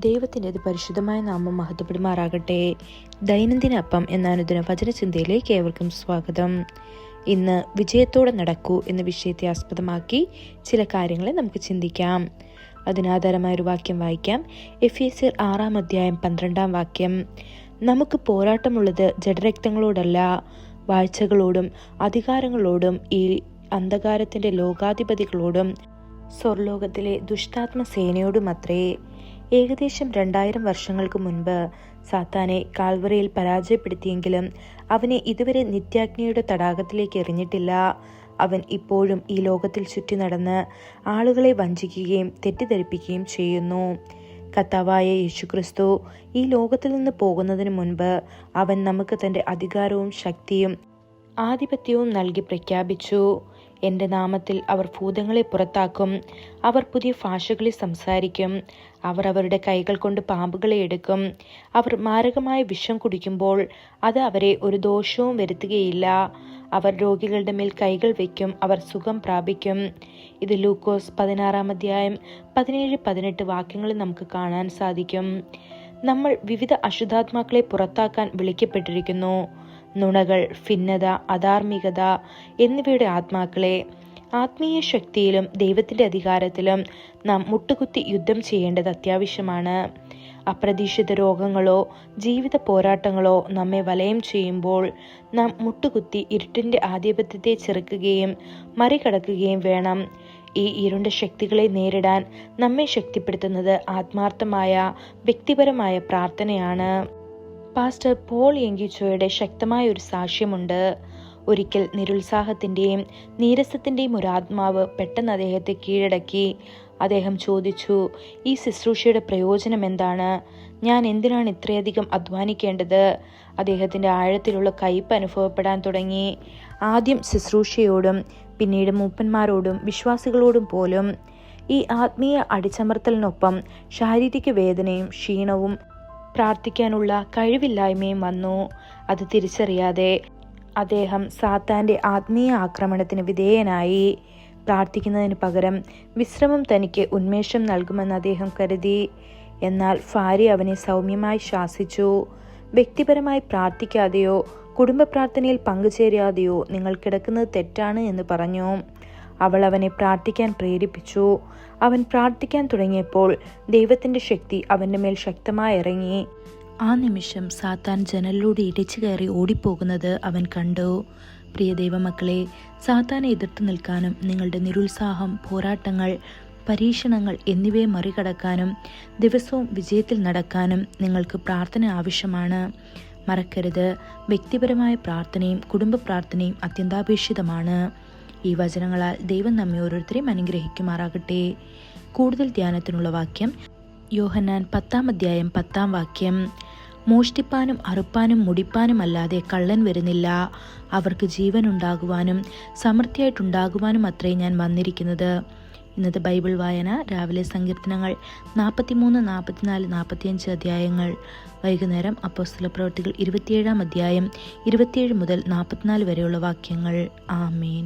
ദൈവത്തിൻ്റെ പരിശുദ്ധമായ നാമം മഹത്വപ്പെടുമാറാകട്ടെ. ദൈനംദിന അപ്പം എന്ന അനുദിന വചനചിന്തയിലേക്ക് ഏവർക്കും സ്വാഗതം. ഇന്ന് വിജയത്തോടെ നടക്കൂ എന്ന വിഷയത്തെ ആസ്പദമാക്കി ചില കാര്യങ്ങളെ നമുക്ക് ചിന്തിക്കാം. അതിനാധാരമായൊരു വാക്യം വായിക്കാം. എഫേസ്യർ 6:12 നമുക്ക് പോരാട്ടമുള്ളത് ജഡരക്തങ്ങളോടല്ല, വാഴ്ചകളോടും അധികാരങ്ങളോടും ഈ അന്ധകാരത്തിൻ്റെ ലോകാധിപതികളോടും സ്വർലോകത്തിലെ ദുഷ്ടാത്മ സേനയോടുമത്രേ. ഏകദേശം 2000 വർഷങ്ങൾക്ക് മുൻപ് സാത്താനെ കാൽവറിയിൽ പരാജയപ്പെടുത്തിയെങ്കിലും അവനെ ഇതുവരെ നിത്യാഗ്നിയുടെ തടാകത്തിലേക്ക് എറിഞ്ഞിട്ടില്ല. അവൻ ഇപ്പോഴും ഈ ലോകത്തിൽ ചുറ്റി നടന്ന് ആളുകളെ വഞ്ചിക്കുകയും തെറ്റിദ്ധരിപ്പിക്കുകയും ചെയ്യുന്നു. കർത്താവായ യേശുക്രിസ്തു ഈ ലോകത്തിൽ നിന്ന് പോകുന്നതിന് മുൻപ് അവൻ നമുക്ക് തൻ്റെ അധികാരവും ശക്തിയും ആധിപത്യവും നൽകി പ്രഖ്യാപിച്ചു. എൻ്റെ നാമത്തിൽ അവർ ഭൂതങ്ങളെ പുറത്താക്കും, അവർ പുതിയ ഭാഷകളിൽ സംസാരിക്കും, അവർ അവരുടെ കൈകൾ കൊണ്ട് പാമ്പുകളെ എടുക്കും, അവർ മാരകമായ വിഷം കുടിക്കുമ്പോൾ അത് അവരെ ഒരു ദോഷവും വരുത്തുകയില്ല, അവർ രോഗികളുടെ മേൽ കൈകൾ വയ്ക്കും, അവർ സുഖം പ്രാപിക്കും. ഇത് ലൂക്കോസ് 16:17-18 വാക്യങ്ങളിൽ നമുക്ക് കാണാൻ സാധിക്കും. നമ്മൾ വിവിധ അശുദ്ധാത്മാക്കളെ പുറത്താക്കാൻ വിളിക്കപ്പെട്ടിരിക്കുന്നു. നുണകൾ, ഭിന്നത, അധാർമികത എന്നിവയുടെ ആത്മാക്കളെ. ആത്മീയ ശക്തിയിലും ദൈവത്തിൻ്റെ അധികാരത്തിലും നാം മുട്ടുകുത്തി യുദ്ധം ചെയ്യേണ്ടത് അത്യാവശ്യമാണ്. അപ്രതീക്ഷിത രോഗങ്ങളോ ജീവിത പോരാട്ടങ്ങളോ നമ്മെ വലയം ചെയ്യുമ്പോൾ നാം മുട്ടുകുത്തി ഇരുട്ടിൻ്റെ ആധിപത്യത്തെ ചെറുക്കുകയും മറികടക്കുകയും വേണം. ഈ ഇരുണ്ട ശക്തികളെ നേരിടാൻ നമ്മെ ശക്തിപ്പെടുത്തുന്നത് ആത്മാർത്ഥമായ വ്യക്തിപരമായ പ്രാർത്ഥനയാണ്. പാസ്റ്റർ പോൾ യങ്കിച്ചോയുടെ ശക്തമായ ഒരു സാക്ഷ്യമുണ്ട്. ഒരിക്കൽ നിരുത്സാഹത്തിൻ്റെയും നീരസത്തിൻ്റെയും ഒരു ആത്മാവ് പെട്ടെന്ന് അദ്ദേഹത്തെ കീഴടക്കി. അദ്ദേഹം ചോദിച്ചു, ഈ ശുശ്രൂഷയുടെ പ്രയോജനം എന്താണ്? ഞാൻ എന്തിനാണ് ഇത്രയധികം അധ്വാനിക്കേണ്ടത്? അദ്ദേഹത്തിൻ്റെ ആഴത്തിലുള്ള കയ്പ് അനുഭവപ്പെടാൻ തുടങ്ങി. ആദ്യം ശുശ്രൂഷയോടും പിന്നീട് മൂപ്പന്മാരോടും വിശ്വാസികളോടും പോലും. ഈ ആത്മീയ അടിച്ചമർത്തലിനൊപ്പം ശാരീരിക വേദനയും ക്ഷീണവും പ്രാർത്ഥിക്കാനുള്ള കഴിവില്ലായ്മയും വന്നു. അത് തിരിച്ചറിയാതെ അദ്ദേഹം സാത്താൻ്റെ ആത്മീയ ആക്രമണത്തിന് വിധേയനായി. പ്രാർത്ഥിക്കുന്നതിന് പകരം വിശ്രമം തനിക്ക് ഉന്മേഷം നൽകുമെന്ന് അദ്ദേഹം കരുതി. എന്നാൽ ഭാര്യ അവനെ സൗമ്യമായി ശാസിച്ചു. വ്യക്തിപരമായി പ്രാർത്ഥിക്കാതെയോ കുടുംബ പ്രാർത്ഥനയിൽ പങ്കുചേരാതെയോ നിങ്ങൾ കിടക്കുന്നത് തെറ്റാണ് എന്ന് പറഞ്ഞു. അവൾ അവനെ പ്രാർത്ഥിക്കാൻ പ്രേരിപ്പിച്ചു. അവൻ പ്രാർത്ഥിക്കാൻ തുടങ്ങിയപ്പോൾ ദൈവത്തിൻ്റെ ശക്തി അവൻ്റെ മേൽ ശക്തമായി ഇറങ്ങി. ആ നിമിഷം സാത്താൻ ജനലിലൂടെ ഇടിച്ചു കയറി ഓടിപ്പോകുന്നത് അവൻ കണ്ടു. പ്രിയ ദൈവമക്കളെ, സാത്താനെ എതിർത്ത് നിൽക്കാനും നിങ്ങളുടെ നിരുത്സാഹം, പോരാട്ടങ്ങൾ, പരീക്ഷണങ്ങൾ എന്നിവയെ മറികടക്കാനും ദിവസവും വിജയത്തിൽ നടക്കാനും നിങ്ങൾക്ക് പ്രാർത്ഥന ആവശ്യമാണ്. മറക്കരുത്, വ്യക്തിപരമായ പ്രാർത്ഥനയും കുടുംബ പ്രാർത്ഥനയും അത്യന്താപേക്ഷിതമാണ്. ഈ വചനങ്ങളാൽ ദൈവം നമ്മെ ഓരോരുത്തരെയും അനുഗ്രഹിക്കുമാറാകട്ടെ. കൂടുതൽ ധ്യാനത്തിനുള്ള വാക്യം യോഹന്നാൻ 10:10 മോഷ്ടിപ്പാനും അറുപ്പാനും മുടിപ്പാനും അല്ലാതെ കള്ളൻ വരുന്നില്ല. അവർക്ക് ജീവൻ ഉണ്ടാകുവാനും സമൃദ്ധിയായിട്ടുണ്ടാകുവാനും അത്രേ ഞാൻ വന്നിരിക്കുന്നത്. ഇന്നത്തെ ബൈബിൾ വായന രാവിലെ സങ്കീർത്തനങ്ങൾ 43, 44, 45 അധ്യായങ്ങൾ. വൈകുന്നേരം അപ്പോസ്തലപ്രവൃത്തികൾ 27 27 മുതൽ 44 വരെയുള്ള വാക്യങ്ങൾ. ആമേൻ.